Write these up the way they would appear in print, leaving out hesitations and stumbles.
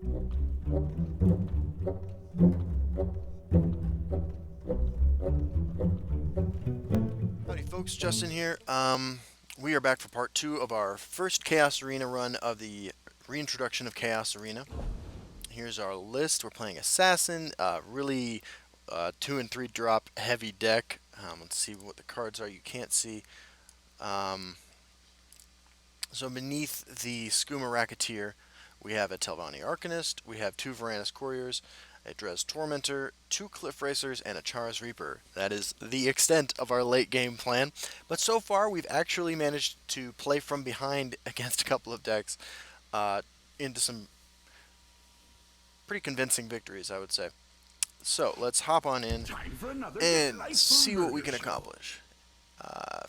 Howdy folks, Justin here. We are back for part 2 of our first Chaos Arena run of the reintroduction of Chaos Arena. Here's our list. We're playing Assassin, really 2 and 3 drop heavy deck. Let's see what the cards are you can't see. Um, so beneath the Skooma Racketeer, we have a Telvanni Arcanist, we have 2 Varanus Couriers, a Dres Tormentor, 2 Cliff Racers, and a Char's Reaper. That is the extent of our late game plan. But so far, we've actually managed to play from behind against a couple of decks into some pretty convincing victories, I would say. So let's hop on in and see what we can accomplish.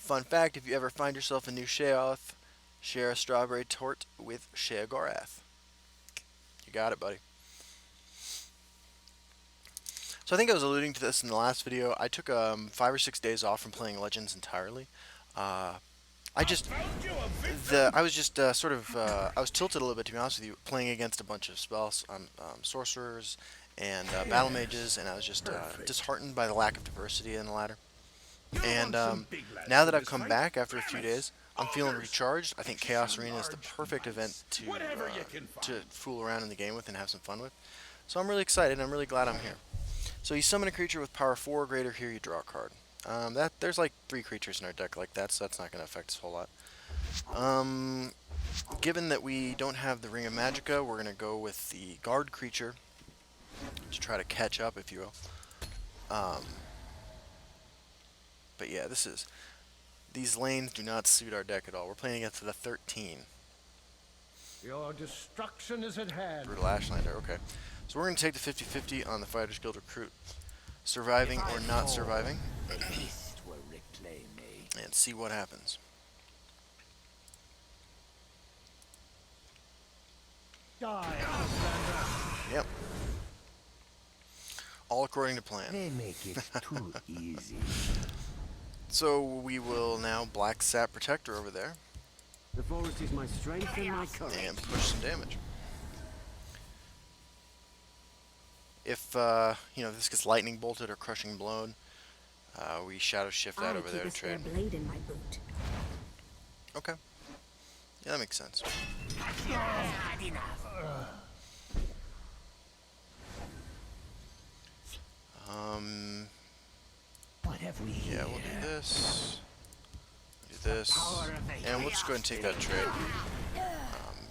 Fun fact, if you ever find yourself a new Sheoth, share a strawberry tort with Sheogorath. You got it, buddy. So I think I was alluding to this in the last video. I took 5 or 6 days off from playing Legends entirely. I was just I was tilted a little bit, to be honest with you, playing against a bunch of spells, sorcerers and battle mages, and I was just disheartened by the lack of diversity in the ladder. And now that I've come back after a few days, I'm feeling recharged. I think Chaos Arena is the perfect event to fool around in the game with and have some fun with. So I'm really excited. I'm really glad I'm here. So you summon a creature with power 4 or greater, here you draw a card. There's like 3 creatures in our deck like that, so that's not going to affect us a whole lot. Given that we don't have the Ring of Magicka, we're going to go with the guard creature to try to catch up, if you will. But yeah, these lanes do not suit our deck at all. We're playing against the 13. Your destruction is at hand. Brutal Ashlander, okay. So we're going to take the 50-50 on the Fighters Guild Recruit. Surviving or not surviving. And see what happens. Die, Yep. All according to plan. They make it too easy. So we will now Black Sap Protector over there. The forest is my strength and my courage. And push some damage. If, this gets lightning bolted or crushing blown, we shadow shift that over there to trade. Blade in my boot. Okay. Yeah, that makes sense. What have we here? Yeah, we'll do this. Do this. And we'll just go ahead and take that trade.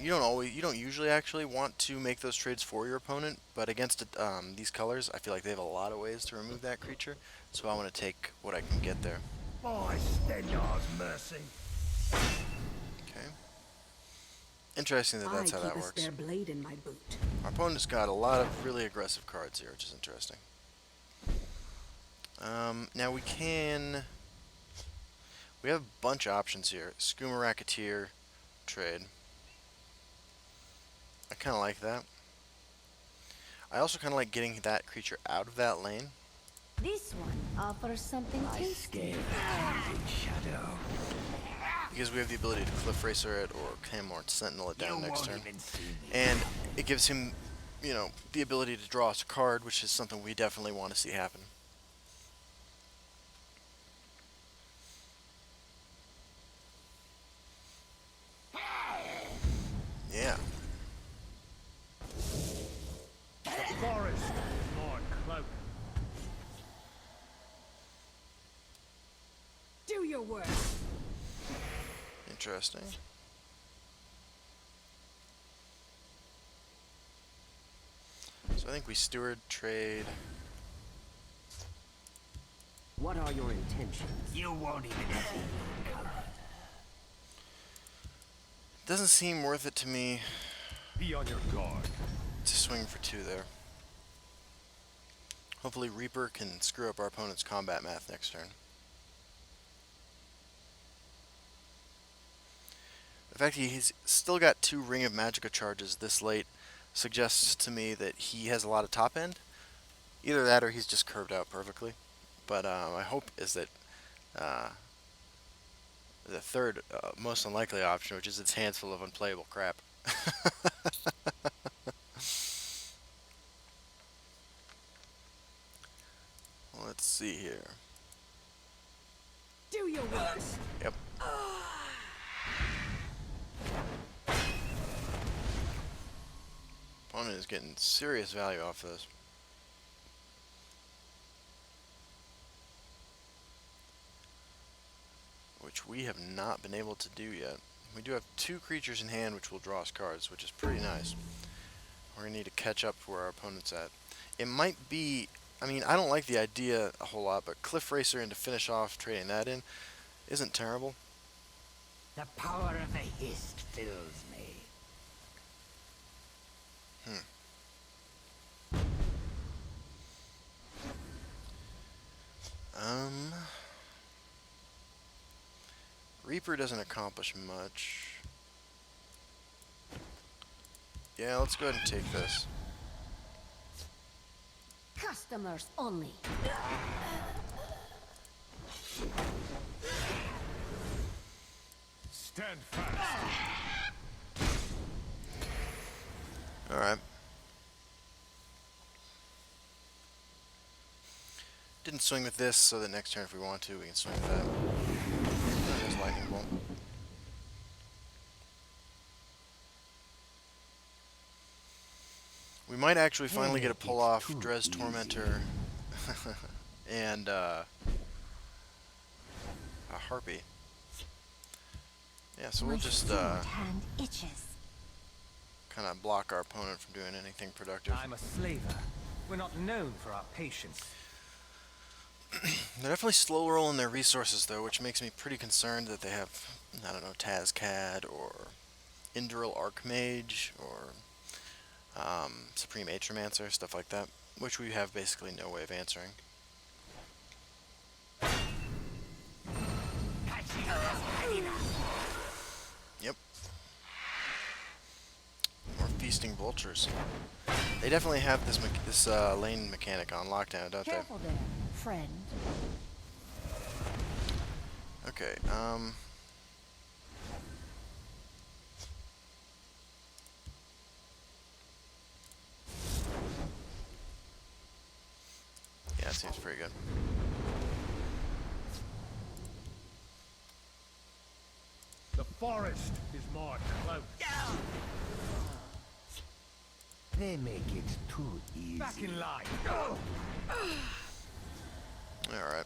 You don't usually actually want to make those trades for your opponent, but against these colors, I feel like they have a lot of ways to remove that creature, so I want to take what I can get there. by Stendar's mercy. Okay. Interesting that that's how that works. Spare blade in my boot. Our opponent's got a lot of really aggressive cards here, which is interesting. Now we have a bunch of options here. Skooma Racketeer, trade. I kind of like that. I also kind of like getting that creature out of that lane. This one offers something tasty. Shadow. Because we have the ability to Cliff Racer it or Camlorn Sentinel it down next turn. And it gives him, the ability to draw us a card, which is something we definitely want to see happen. Yeah. The forest is my cloak. Do your work. Interesting. So I think we steward, trade. What are your intentions? You won't even see. Doesn't seem worth it to me Be on your guard. to swing for 2 there. Hopefully Reaper can screw up our opponent's combat math next turn. The fact that he's still got 2 Ring of Magicka charges this late suggests to me that he has a lot of top end. Either that or he's just curved out perfectly. But my hope is that the third most unlikely option, which is its hands full of unplayable crap. see here. Do your worst. Yep. Opponent is getting serious value off this. Which we have not been able to do yet. We do have 2 creatures in hand which will draw us cards, which is pretty nice. We're going to need to catch up to where our opponent's at. It might be, I mean, I don't like the idea a whole lot, but Cliff Racer and to finish off trading that in isn't terrible. The power of the hist fills me. Reaper doesn't accomplish much. Yeah, let's go ahead and take this. Customers only. Stand fast. Alright. Didn't swing with this, so the next turn if we want to, we can swing with that. There's lightning bolt. We might actually finally get a pull off Dres Tormentor and a Harpy. Yeah, so we'll just hand itches. kind of block our opponent from doing anything productive. I'm a slaver. We're not known for our patience. They're definitely slow rolling their resources though, which makes me pretty concerned that they have, I don't know, Tazcad or Indral Archmage or Supreme Atromancer, stuff like that, which we have basically no way of answering. Yep. More feasting vultures. They definitely have this lane mechanic on lockdown, don't Careful there, friend. they? Okay. Yeah, it seems pretty good. The forest is my cloak. They make it too easy. Back in line. Alright.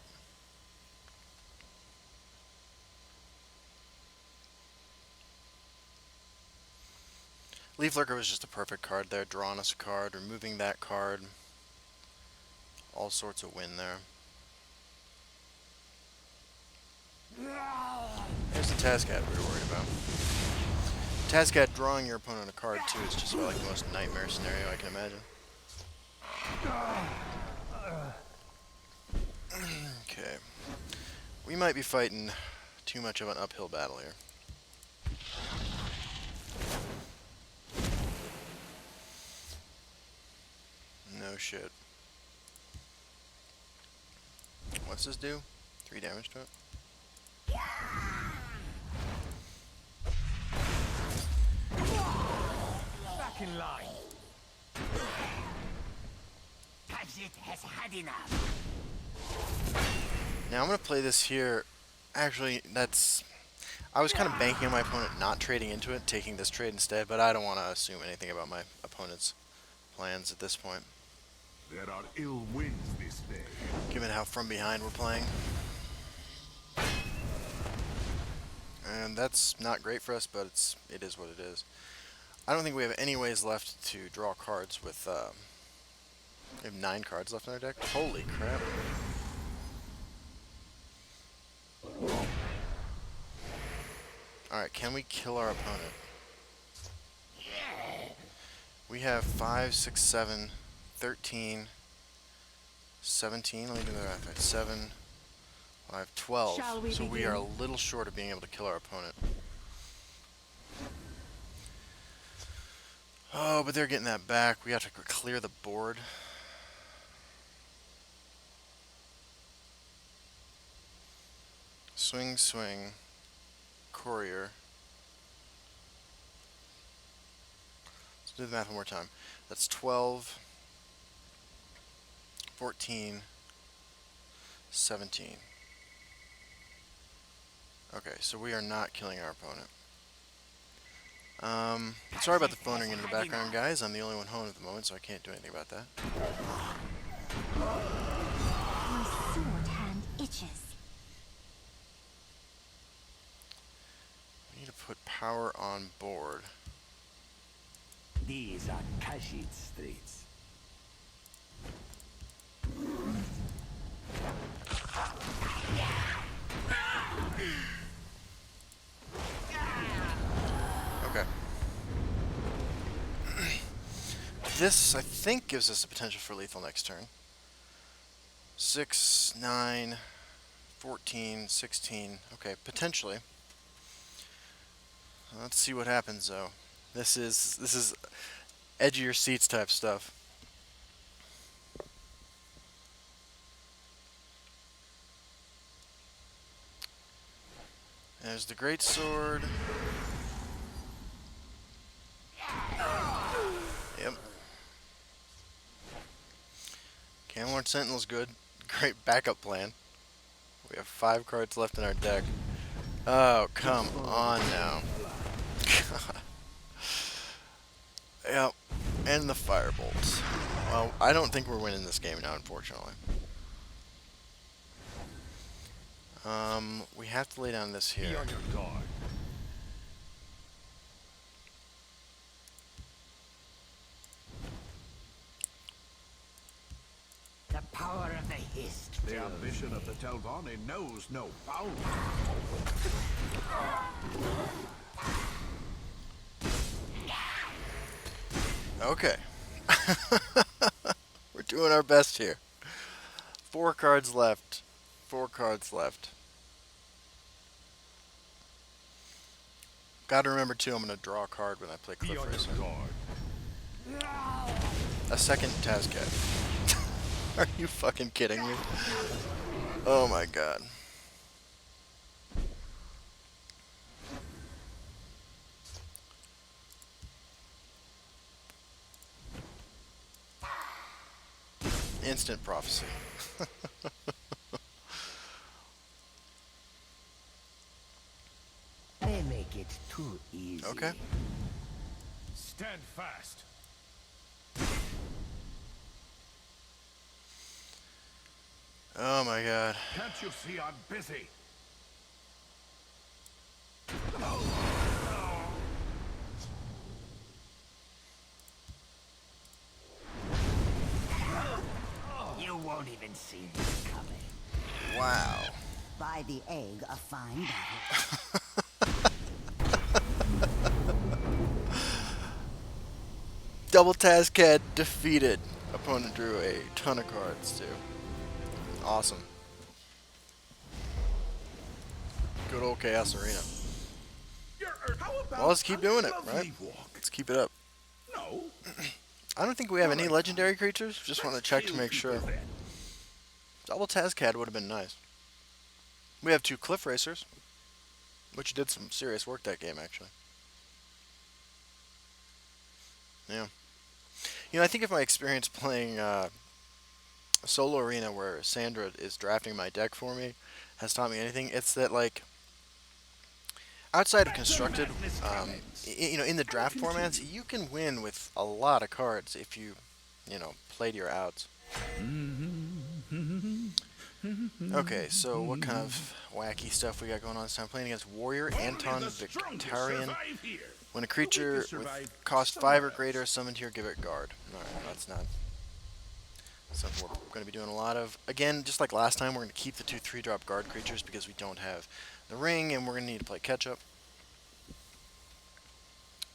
Leaf Lurker was just a perfect card there, drawing us a card, removing that card. All sorts of win there. There's the Tazcat we were worried about. Tazcat drawing your opponent a card too is just about like the most nightmare scenario I can imagine. Okay. We might be fighting too much of an uphill battle here. No shit. What's this do? 3 damage to it? Back in line. Gadget has had enough. Now I'm going to play this here. Actually, that's... I was kind of banking on my opponent not trading into it, taking this trade instead, but I don't want to assume anything about my opponent's plans at this point. There are ill winds this day. Given how from behind we're playing. And that's not great for us, but it is what it is. I don't think we have any ways left to draw cards with, we have 9 cards left in our deck. Holy crap. Alright, can we kill our opponent? We have 5, 6, 7, 13, 17, let me do the math right, 7, 5, 12. Shall we So we are a begin? little short of being able to kill our opponent. Oh, but they're getting that back. We have to clear the board. Swing, swing. Courier. Let's do the math one more time. That's 12, 14, 17. Okay, so we are not killing our opponent. Sorry about the phone ringing in the background, guys. I'm the only one home at the moment, so I can't do anything about that. My sword hand itches. We need to put power on board. These are Kashid streets. Okay. This, I think, gives us the potential for lethal next turn. 6, 9, 14, 16. Okay, potentially. Let's see what happens, though. This is edge of your seats type stuff. There's the great sword. Yep. Camelord Sentinel's good. Great backup plan. We have 5 cards left in our deck. Oh, come on now. Yep. And the firebolts. Well, I don't think we're winning this game now, unfortunately. We have to lay down this Be here. on your guard. The power of the hist. The ambition of the Telvanni knows no bounds. Okay. We're doing our best here. 4 cards left. 4 cards left. Gotta remember, too, I'm gonna draw a card when I play Be Cliff on Racer. your guard. A second Tazcat. Are you fucking kidding me? Oh my god. Instant prophecy. They make it too easy. Okay. Stand fast. Oh my god. Can't you see I'm busy? You won't even see me coming. Wow. By the egg, a fine battle. Double Tazcat defeated. Opponent drew a ton of cards too. Awesome. Good old Chaos Arena. Well, let's keep doing it, right? Let's keep it up. No. I don't think we have any legendary creatures. Just want to check to make sure. Double Tazcat would have been nice. We have 2 Cliff Racers, which did some serious work that game, actually. Yeah. You know, I think if my experience playing Solo Arena, where Sandra is drafting my deck for me, has taught me anything, it's that, like, outside of constructed, you know, in the draft formats, you can win with a lot of cards if you, you know, played your outs. Okay, so what kind of wacky stuff we got going on this time? Playing against Warrior Anton Victarion. When a creature with cost 5 or greater is summoned here, give it guard. Alright, that's not something we're going to be doing a lot of. Again, just like last time, we're going to keep the 2 3-drop guard creatures because we don't have the ring, and we're going to need to play catch-up.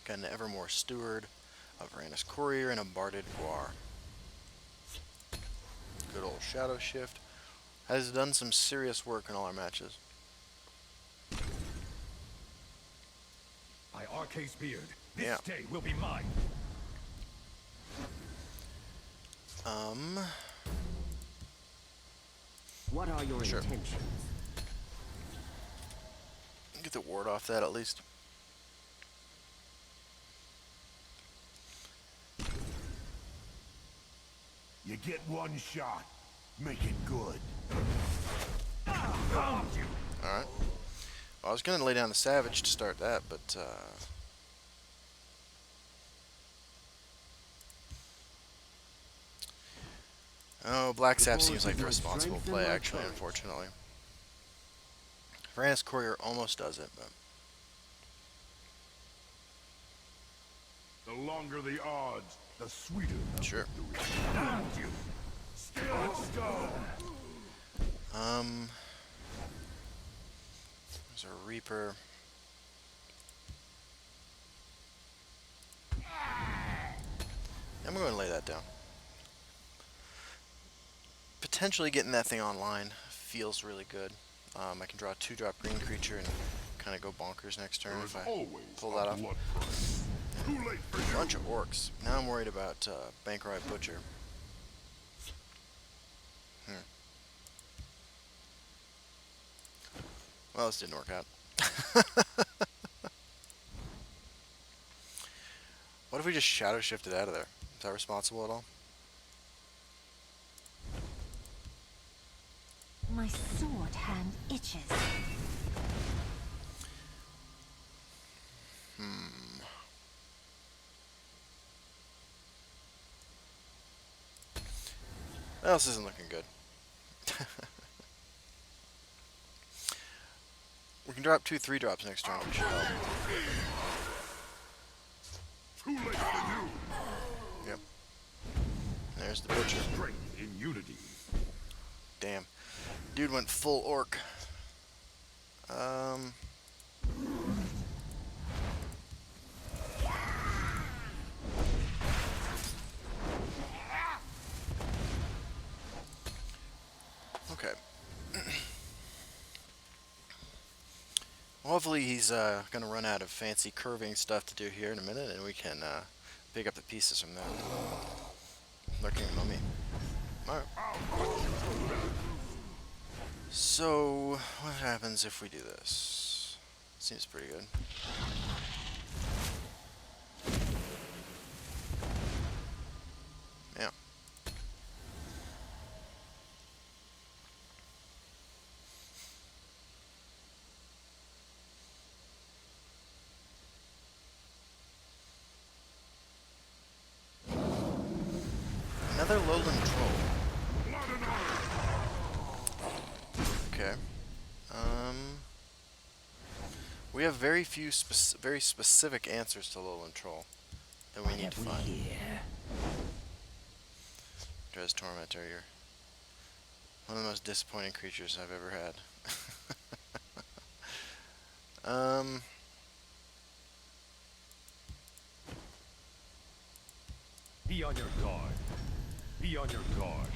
Got an Evermore Steward, a Varanus Courier, and a Barded Guar. Good old Shadow Shift. Has done some serious work in all our matches. By Arcade's beard, this Yeah. day will be mine. What are your Sure. intentions? Get the ward off that at least. You get one shot. Make it good. Alright. Well, I was going to lay down the Savage to start that, but... Oh, Black Sap seems like the responsible play, actually, unfortunately. Varanus Courier almost does it, but... The longer the odds, the sweeter the Sure. victory. Still stone. There's a Reaper. I'm going to lay that down. Potentially getting that thing online feels really good. I can draw a 2-drop green creature and kind of go bonkers next turn if I pull that off. Too late for you. Bunch of orcs. Now I'm worried about Bankrai Butcher. Well, this didn't work out. What if we just shadow shifted out of there? Is that responsible at all? My sword hand itches. Well, this isn't looking good. We can drop 2 3-drops next turn, which should help. Too late for you. Yep. There's the Butcher. Strength in unity. Damn. Dude went full orc. Okay. Well, hopefully he's going to run out of fancy curving stuff to do here in a minute, and we can pick up the pieces from that. Lurking Mummy. Alright. So, what happens if we do this? Seems pretty good. Yeah. Another lowland troll. Okay. We have very few, very specific answers to lowland troll that we need to find. Dres Tormentor, you're one of the most disappointing creatures I've ever had. Be on your guard. Be on your guard.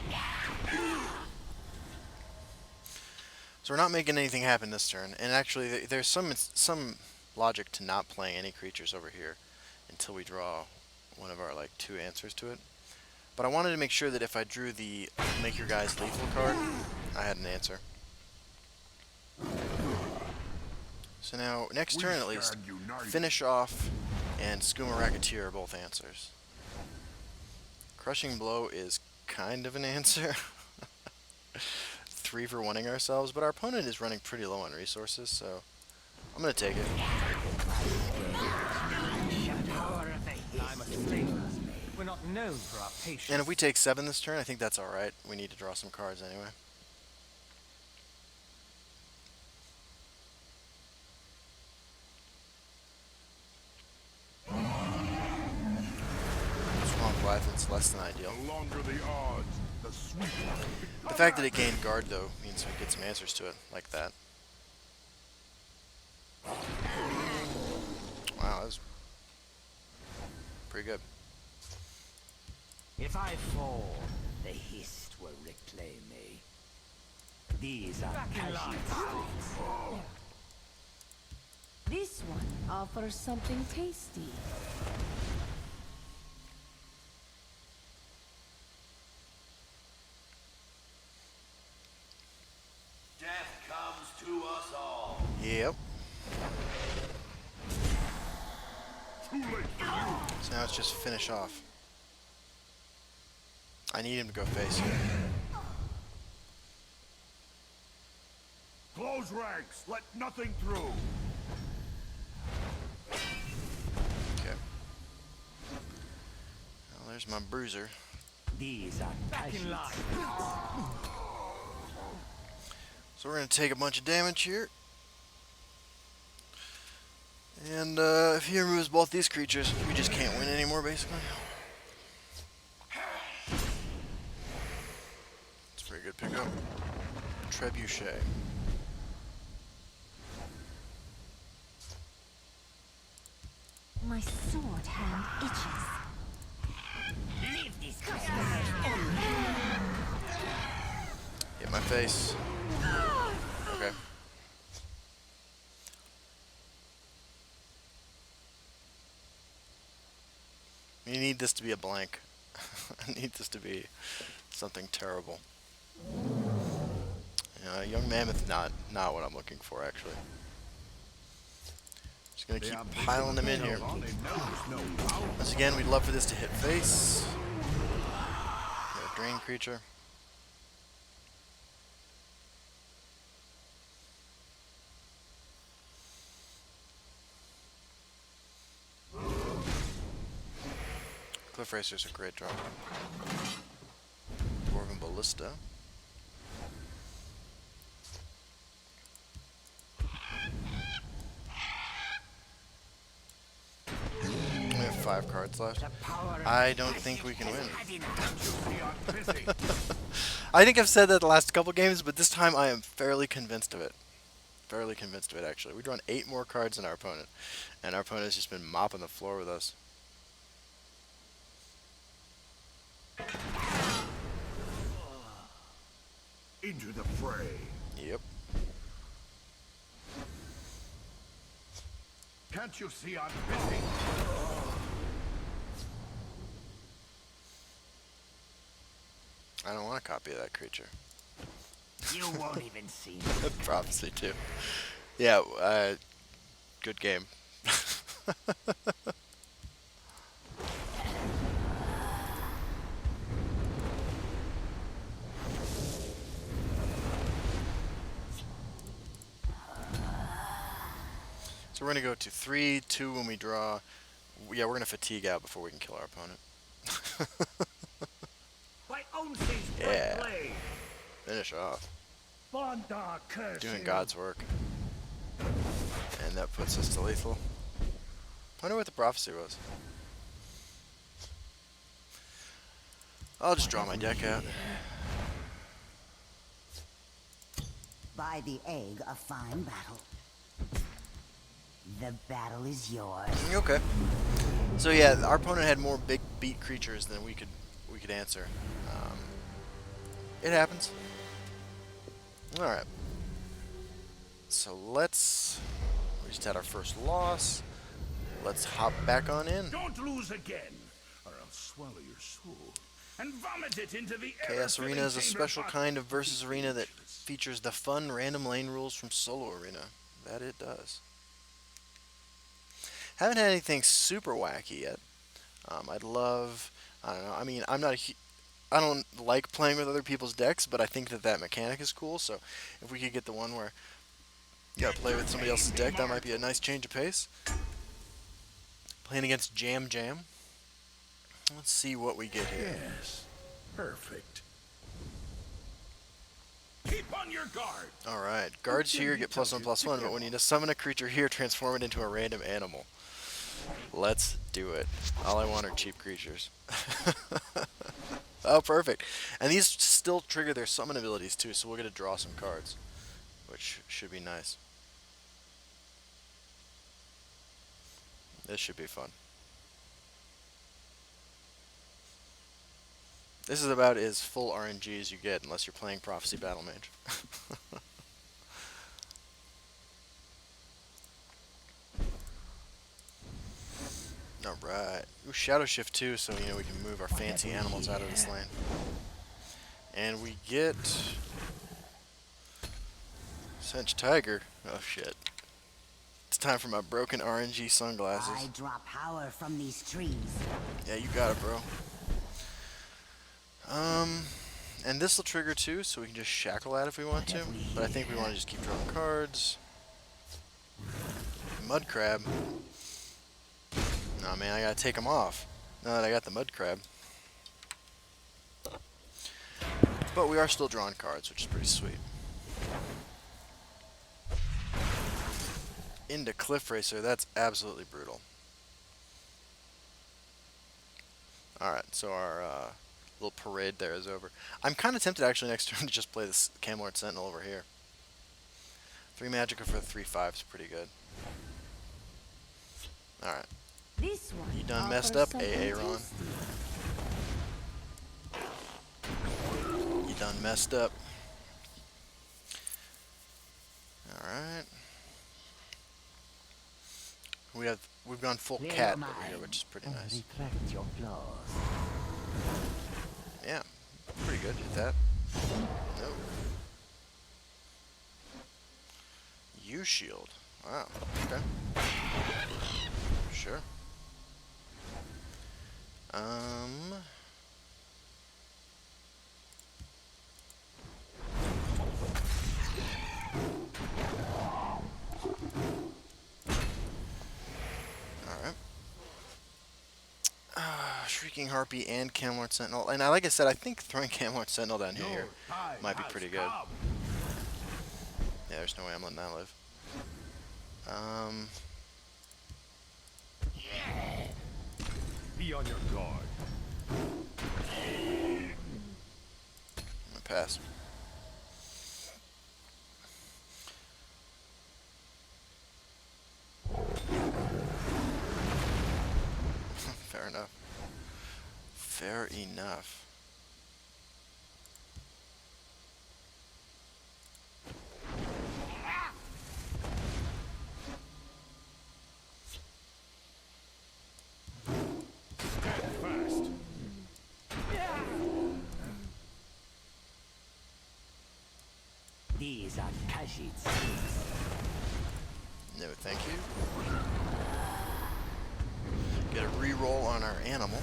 So we're not making anything happen this turn, and actually there's some logic to not playing any creatures over here until we draw one of our like 2 answers to it. But I wanted to make sure that if I drew the Make Your Guys Lethal card, I had an answer. So now, next turn at least, Finish Off and Skooma Racketeer are both answers. Crushing Blow is kind of an answer. 3 for winning ourselves, but our opponent is running pretty low on resources, so I'm going to take it. I'm a slaver. We're not known for our patience. And if we take 7 this turn, I think that's alright. We need to draw some cards anyway. Swamp Life, it's less than ideal. The longer the odds, the sweeter. The fact that it gained guard, though, means we get some answers to it, like that. Wow, that was pretty good. If I fall, the Hist will reclaim me. These are casualties. This one offers something tasty. Death comes to us all. Yep. Too late for you. So now it's just Finish Off. I need him to go face here. those ranks! Let nothing through! Okay. Well, there's my bruiser. These are Back in line. So we're going to take a bunch of damage here. And if he removes both these creatures, we just can't win anymore, basically. It's a very good pickup. Trebuchet. My sword hand itches. leave these Hit my face. Okay. You need this to be a blank. I need this to be something terrible. Young mammoth, not what I'm looking for, actually. Just gonna keep piling them in here. Once again, we'd love for this to hit face. Got a drain creature. Cliff Racer's a great draw. Dwarven Ballista. We have 5 cards left. I don't think we can win. I think I've said that the last couple games, but this time I am fairly convinced of it. Fairly convinced of it, actually. We've drawn 8 more cards than our opponent, and our opponent has just been mopping the floor with us. Into the fray. Yep. Can't you see I'm busy? I don't want a copy of that creature. You won't even see me. Prophecy, too. Yeah, good game. So we're going to go to 3-2 when we draw. Yeah, we're going to fatigue out before we can kill our opponent. By Onse's Yeah. blade. Finish off. Bondar curse Doing you. God's work. And that puts us to lethal. I wonder what the prophecy was. I'll just draw my deck out. By the egg, a fine battle. The battle is yours. Okay. So yeah, our opponent had more big beat creatures than we could answer. It happens. All right. So we just had our first loss. Let's hop back on in. Don't lose again, or I'll swallow your soul and vomit it into the Chaos air-filling Arena is a chamber special box kind of with versus the arena that ancients. features the fun random lane rules from Solo Arena. That it does. Haven't had anything super wacky yet. I'd love, I don't know, I mean, I don't like playing with other people's decks, but I think that mechanic is cool, so if we could get the one where you gotta play with somebody else's deck, that might be a nice change of pace. Playing against Jam Jam. Let's see what we get here. Yes, perfect. Keep on your guard. Alright, guards here get +1/+1, but when you just summon a creature here, transform it into a random animal. Let's do it. All I want are cheap creatures. Oh, perfect. And these still trigger their summon abilities too, so we'll get to draw some cards, which should be nice. This should be fun. This is about as full RNG as you get, unless you're playing Prophecy Battle Mage. Alright. Ooh, Shadow Shift too, so we can move our fancy animals out of this lane. And we get Cinch Tiger. Oh shit. It's time for my broken RNG I sunglasses. draw power from these trees. Yeah, you got it, bro. And this will trigger too, so we can just shackle that if we want to. But I think we want to just keep drawing cards. Mud crab. Oh man, I gotta take them off now that I got the mud crab. But we are still drawing cards, which is pretty sweet. Into Cliff Racer, that's absolutely brutal. Alright, so our little parade there is over. I'm kind of tempted actually next turn to just play this Camelord Sentinel over here. 3 Magicka for the 3/5 is pretty good. Alright. This one You done offers messed up, something Aaron. tasty. You done messed up. Alright. We've gone full Clear cat your over here, mind which is pretty and nice. retract your claws. Yeah, pretty good. Hit that. Nope. U-shield. Wow. Okay. Sure. Alright. Shrieking Harpy and Camelord Sentinel. And like I said, I think throwing Camelord Sentinel down here Your time might be has pretty good. come. Yeah, there's no way I'm letting that live. Be on your guard. I'm gonna pass. Fair enough. Fair enough. Fast. These are Khajiits. No, thank you. Get a reroll on our animal.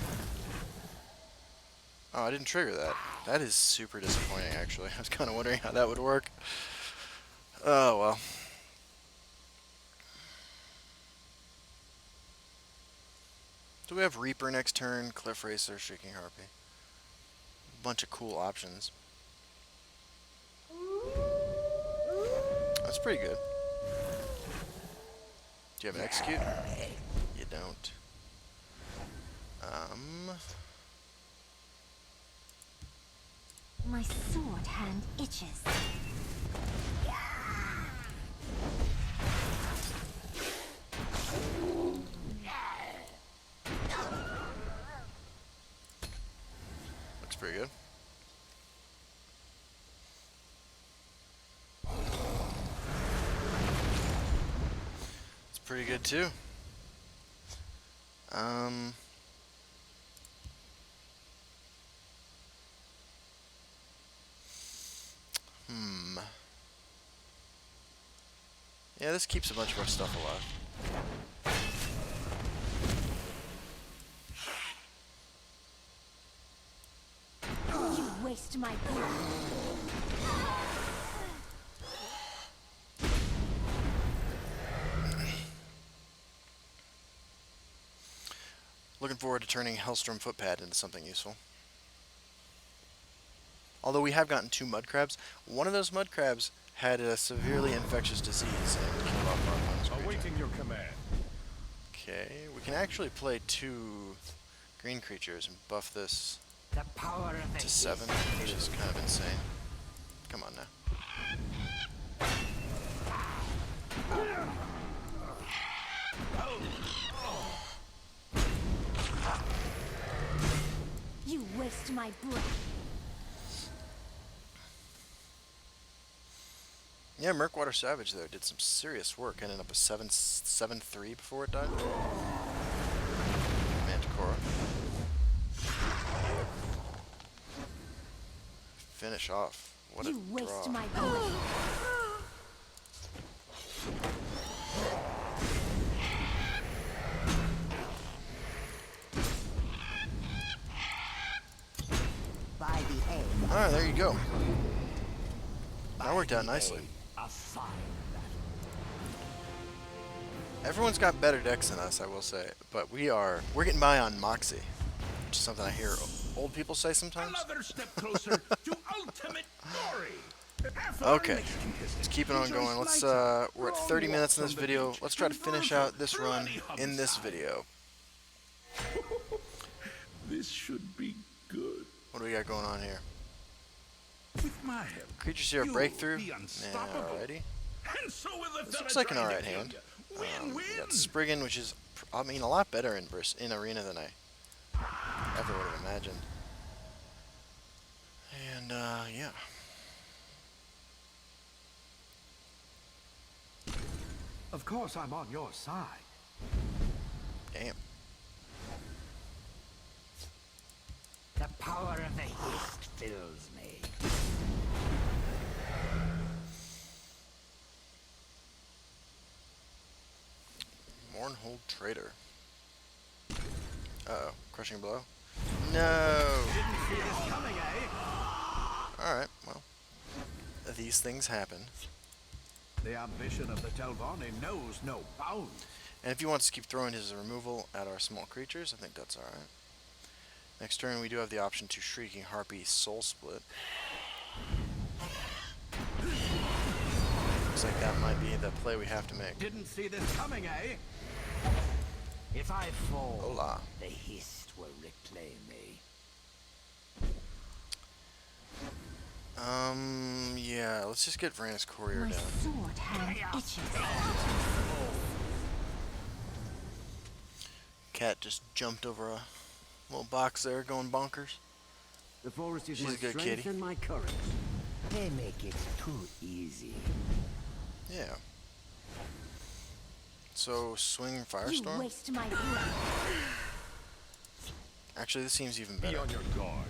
Oh, I didn't trigger that. That is super disappointing, actually. I was kind of wondering how that would work. Oh, well. Do we have Reaper next turn? Cliff Racer, Shrieking Harpy. Bunch of cool options. That's pretty good. Do you have an execute? You don't. My sword hand itches. Looks pretty good. It's pretty good too. Yeah, this keeps a bunch of our stuff alive. You waste my blood. Looking forward to turning Hellstorm Footpad into something useful. Although we have gotten 2 mud crabs. One of those mud crabs had a severely infectious disease and killed off our opponent's creature. Awaiting your command. Okay, we can actually play 2 green creatures and buff this The power of the to 7, which is kind of insane. Come on now. You waste my breath. Yeah, Murkwater Savage though did some serious work, ended up a 7-3 before it died. Manticora. Finish off. What a You waste draw. my breath. By the egg Alright, there you go. That By worked out the nicely. egg, a fine battle. Everyone's got better decks than us, I will say, but we're getting by on Moxie, which is something I hear old people say sometimes. Another step closer to ultimate glory. Have fun, Okay, let's keep it on enjoy going. Let's nighttime, we're at long 30 minutes walks in this on the video. beach, Let's try to and finish brutal, out this run bloody in this homicide. video. This should be good. What do we got going on here? With my help, Creatures here, you'll breakthrough. be unstoppable. Alrighty. And so will the This fella looks like an trying to alright kill hand. ya. We Win-win. got Spriggan, which is, I mean, a lot better in arena than I ever would have imagined. And yeah. Of course I'm on your side. Damn. The power of the hist fills me. Mournhold Trader. Uh-oh. Crushing Blow? No! Alright, well. These things happen. The ambition of the Telvanni knows no bounds. And if he wants to keep throwing his removal at our small creatures, I think that's alright. Next turn, we do have the option to Shrieking Harpy Soul Split. Looks like that might be the play we have to make. Didn't see this coming, eh? If I fall, Hola. the hist will reclaim me. Yeah, let's just get Vranis Courier My down. sword hand itches. Cat just jumped over a little box there, going bonkers. The forest is She's my a good strength kitty. and my courage. They make it too easy. Yeah. So, swing You Firestorm? waste my breath. Actually, this seems even Be better. on your guard.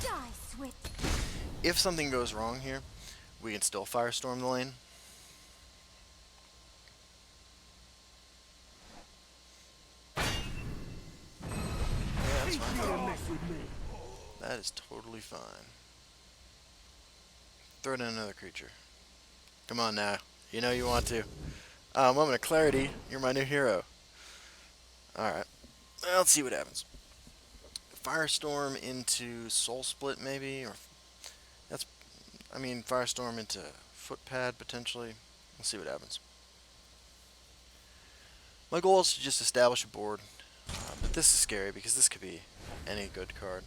Die, Swift. If something goes wrong here, we can still Firestorm the lane. Yeah, that's fine. That is totally fine. Throw in another creature. Come on now. You know you want to. Moment of clarity. You're my new hero. Alright. Let's see what happens. Firestorm into Soul Split maybe? Or that's, I mean, Firestorm into Footpad potentially. We'll see what happens. My goal is to just establish a board. But this is scary because this could be any good card.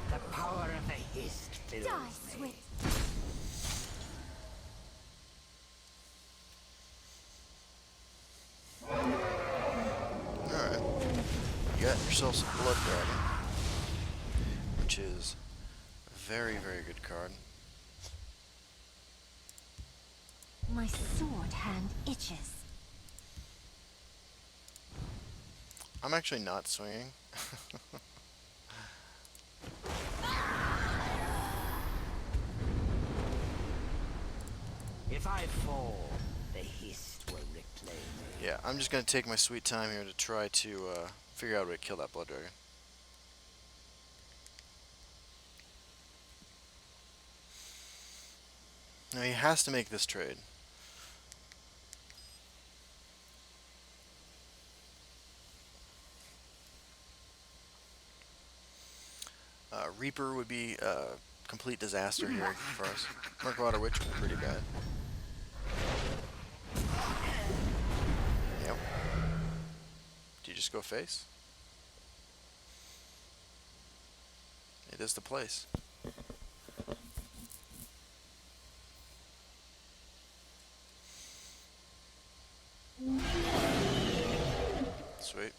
The power of the hist fills Die, me. Swift. Alright. You got yourself some Blood Dragon. Which is a very, very good card. My sword hand itches. I'm actually not swinging. If I fall, the hist will reclaim me. Yeah, I'm just going to take my sweet time here to try to figure out a way to kill that Blood Dragon. Now he has to make this trade. Reaper would be a complete disaster here for us. Murkwater Witch would be pretty bad. Yep. Do you just go face? It is the place. Sweet.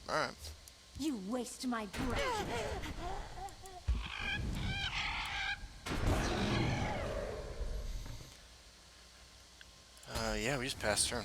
Alright. You waste my breath. Yeah, we just passed turn.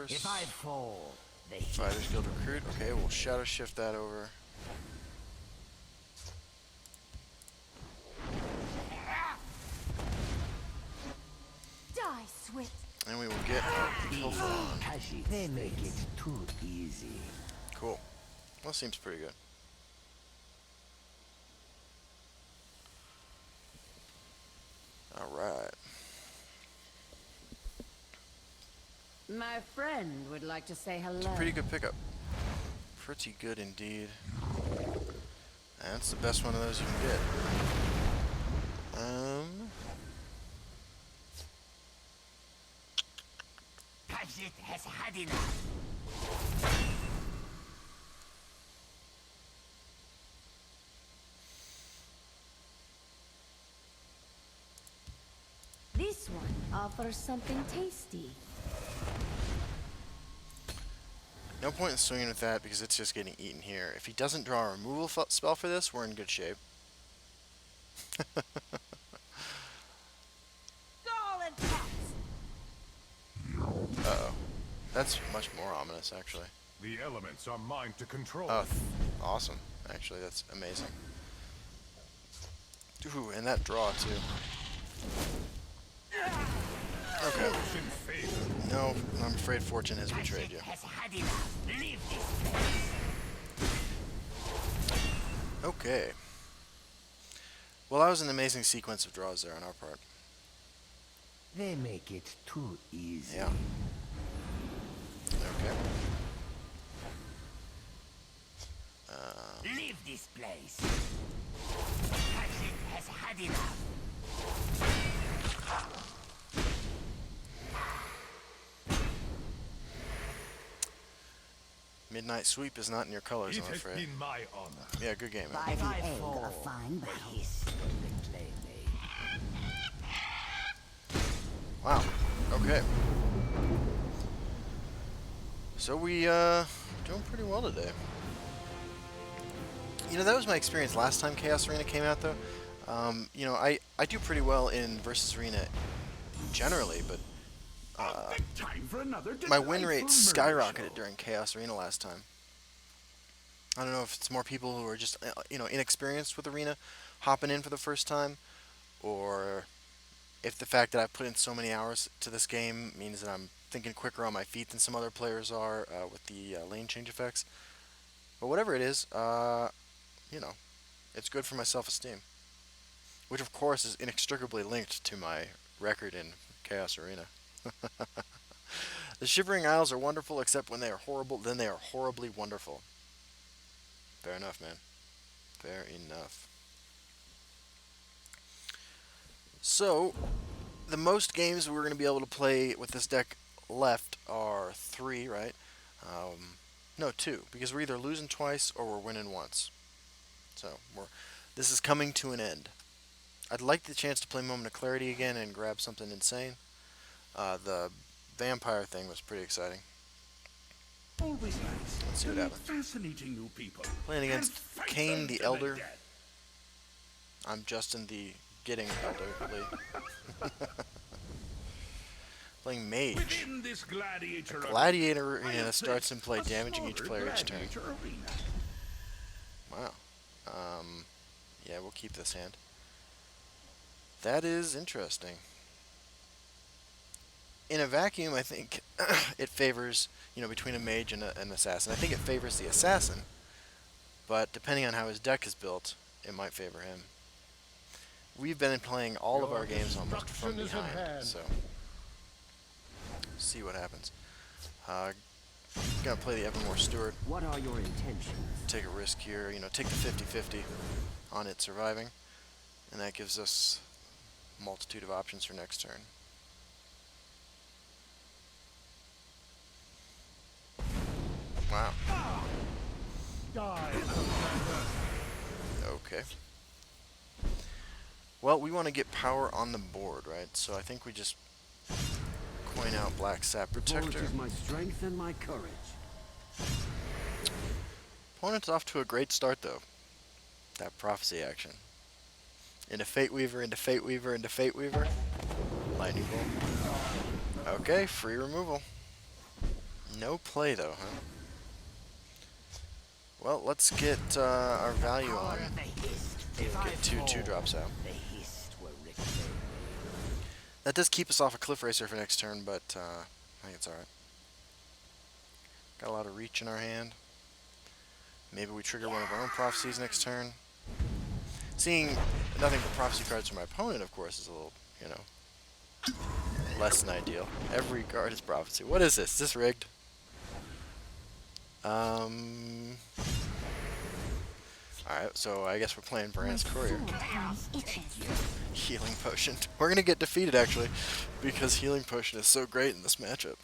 course. If I fall, the Fighters Guild recruit. Okay, we'll shadow shift that over. Die, Swift. And we will get our Pilfer on. They make it too easy. Cool. Well, seems pretty good. Alright. My friend would like to say hello. Pretty good pickup. Pretty good indeed. That's the best one of those you can get. Kajit has had enough. This one offers something tasty. No point in swinging with that because it's just getting eaten here. If he doesn't draw a removal spell for this, we're in good shape. Uh-oh. That's much more ominous, actually. The elements are mine to control. Oh, awesome. Actually, that's amazing. Ooh, and that draw, too. Okay. In favor. No, I'm afraid Fortune has betrayed you. Has had enough. Leave this place. Okay. Well, that was an amazing sequence of draws there on our part. They make it too easy. Yeah. Okay. Leave this place. Kajit has had enough. Midnight Sweep is not in your colors, It I'm has afraid. been my honor. Yeah, good game, man. By If the I egg fall, of fine the bow. hiss will reclaim me. Wow. Okay. So we doing pretty well today. You know, that was my experience last time Chaos Arena came out, though. You know, I do pretty well in Versus Arena generally, but Time for another my win rate delightful murder skyrocketed show. during Chaos Arena last time. I don't know if it's more people who are just, you know, inexperienced with Arena hopping in for the first time, or if the fact that I've put in so many hours to this game means that I'm thinking quicker on my feet than some other players are with the lane change effects. But whatever it is, you know, it's good for my self-esteem, which of course is inextricably linked to my record in Chaos Arena. The Shivering Isles are wonderful, except when they are horrible, then they are horribly wonderful. Fair enough, man. Fair enough. So, the most games we're going to be able to play with this deck left are 3, right? No, 2, because we're either losing twice or we're winning once. So, this is coming to an end. I'd like the chance to play Moment of Clarity again and grab something insane. The vampire thing was pretty exciting. Always nice. Let's see what to meet happens. Fascinating new people. Playing against And fight Cain them the to Elder. death. I'm Justin the Getting Elderly. Playing Mage. Within this gladiator Gladiator I Arena have starts in placed play, a damaging each smaller player each turn. gladiator arena. Wow. Yeah, we'll keep this hand. That is interesting. In a vacuum, I think it favors, you know, between a mage and an assassin. I think it favors the assassin, but depending on how his deck is built, it might favor him. We've been playing all of our games almost from destruction is at behind, hand. so see what happens. Gonna play the Evermore Steward. What are your intentions? Take a risk here, you know, take the 50-50 on it surviving, and that gives us a multitude of options for next turn. Wow. Okay. Well, we want to get power on the board, right? So I think we just coin out Black Sap Protector. my strength and my courage. Opponent's off to a great start, though. That Prophecy action. Into Fate Weaver, into Fate Weaver, into Fate Weaver. Lightning Bolt. Okay, free removal. No play though, huh? Well, let's get our value on. The hist. Get two drops out. The hist will reclaim me. That does keep us off a cliff racer for next turn, but I think it's alright. Got a lot of reach in our hand. Maybe we trigger one of our own prophecies next turn. Seeing nothing but prophecy cards from my opponent, of course, is a little, you know, less than ideal. Every card is prophecy. What is this? Is this rigged? Alright, so I guess we're playing Varan's Courier. Healing Potion. We're gonna get defeated, actually, because Healing Potion is so great in this matchup.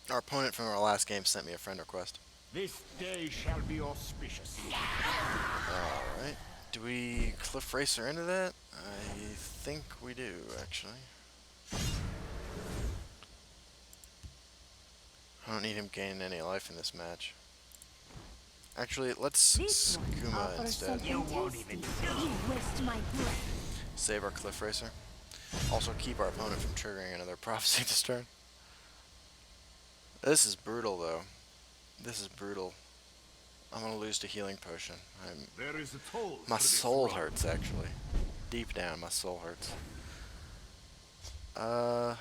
Our opponent from our last game sent me a friend request. This day shall be auspicious. Alright. Do we Cliff Racer into that? I think we do, actually. I don't need him gaining any life in this match. Actually, let's Skooma instead. You won't even waste my breath. Save our Cliff Racer. Also keep our opponent from triggering another prophecy this turn. This is brutal, though. This is brutal. I'm gonna lose to Healing Potion. There is a toll. My soul hurts, actually. Deep down, my soul hurts. Ooh.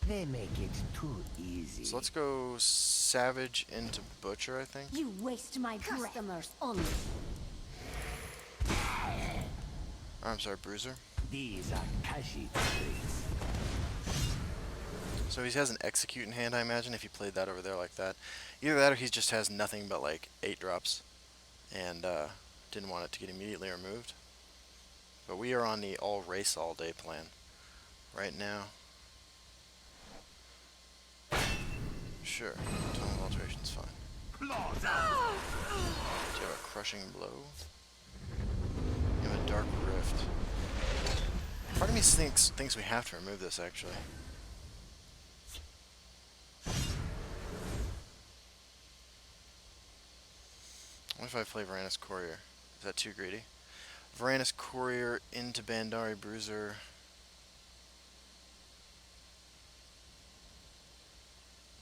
They make it too easy. So let's go Savage into Butcher, I think. You waste my customers only. I'm sorry, Bruiser. These are Kashi tricks. So he has an Execute in hand, I imagine, if he played that over there like that. Either that or he just has nothing but like 8 drops and didn't want it to get immediately removed. But we are on the all race all day plan right now. Sure, tonal alteration's fine. Do you have a Crushing Blow? You have a Dark Rift. Part of me thinks we have to remove this, actually. What if I play Varan's Courier? Is that too greedy? Varan's Courier into Bandari Bruiser.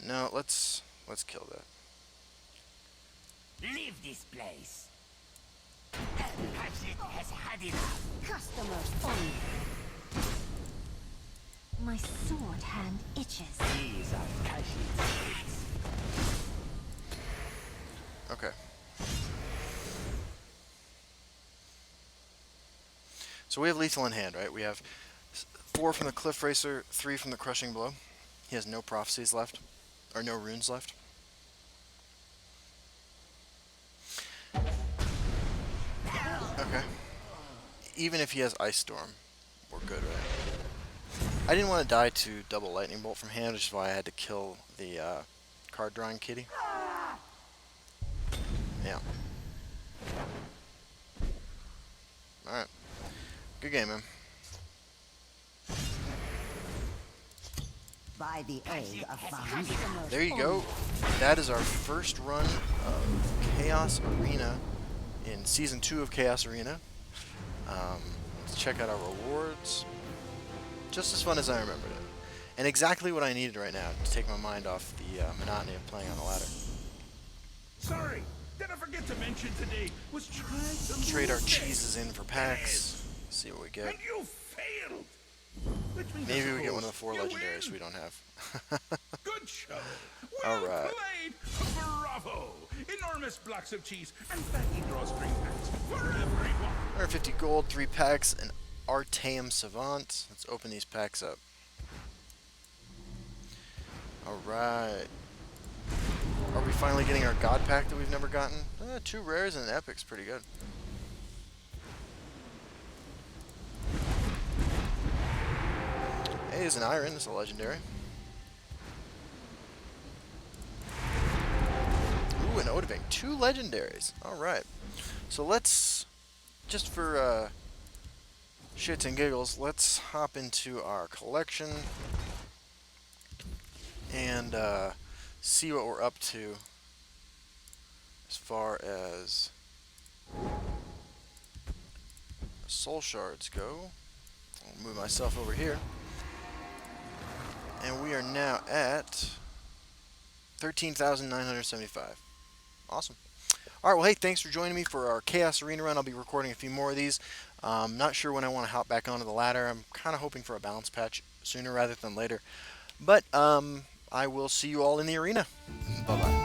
No, let's kill that. Leave this place. Kashi has had enough. Customers only. My sword hand itches. These are Kashi tricks. Okay. So we have lethal in hand, right? We have 4 from the Cliff Racer, 3 from the Crushing Blow. He has no prophecies left, or no runes left. Okay. Even if he has Ice Storm, we're good, right? I didn't want to die to double Lightning Bolt from hand, which is why I had to kill the card drawing kitty. Yeah. Alright. Good game, man. By the egg of fun. There you go. That is our first run of Chaos Arena in Season 2 of Chaos Arena. Let's check out our rewards. Just as fun as I remembered it. And exactly what I needed right now to take my mind off the monotony of playing on the ladder. Sorry, did I forget to mention today was trying some Trade our new cheeses in for packs. See what we get. and you failed. Which means, Maybe I we get one of the suppose 4 you legendaries win. we don't have. Good show. Well Alright. played. Bravo. Enormous blocks of cheese and fatty drawstring packs for everyone. 150 gold, 3 packs, and Artaeum Savant. Let's open these packs up. Alright. Are we finally getting our God pack that we've never gotten? 2 rares and an epic's pretty good. Hey, there's an Iron. This is a legendary. Ooh, an Odiving. 2 legendaries. Alright. So let's, just for shits and giggles, let's hop into our collection and see what we're up to as far as soul shards go. I'll move myself over here. And we are now at 13,975. Awesome. All right, well, hey, thanks for joining me for our Chaos Arena run. I'll be recording a few more of these. Not sure when I want to hop back onto the ladder. I'm kind of hoping for a balance patch sooner rather than later. But I will see you all in the arena. Bye-bye.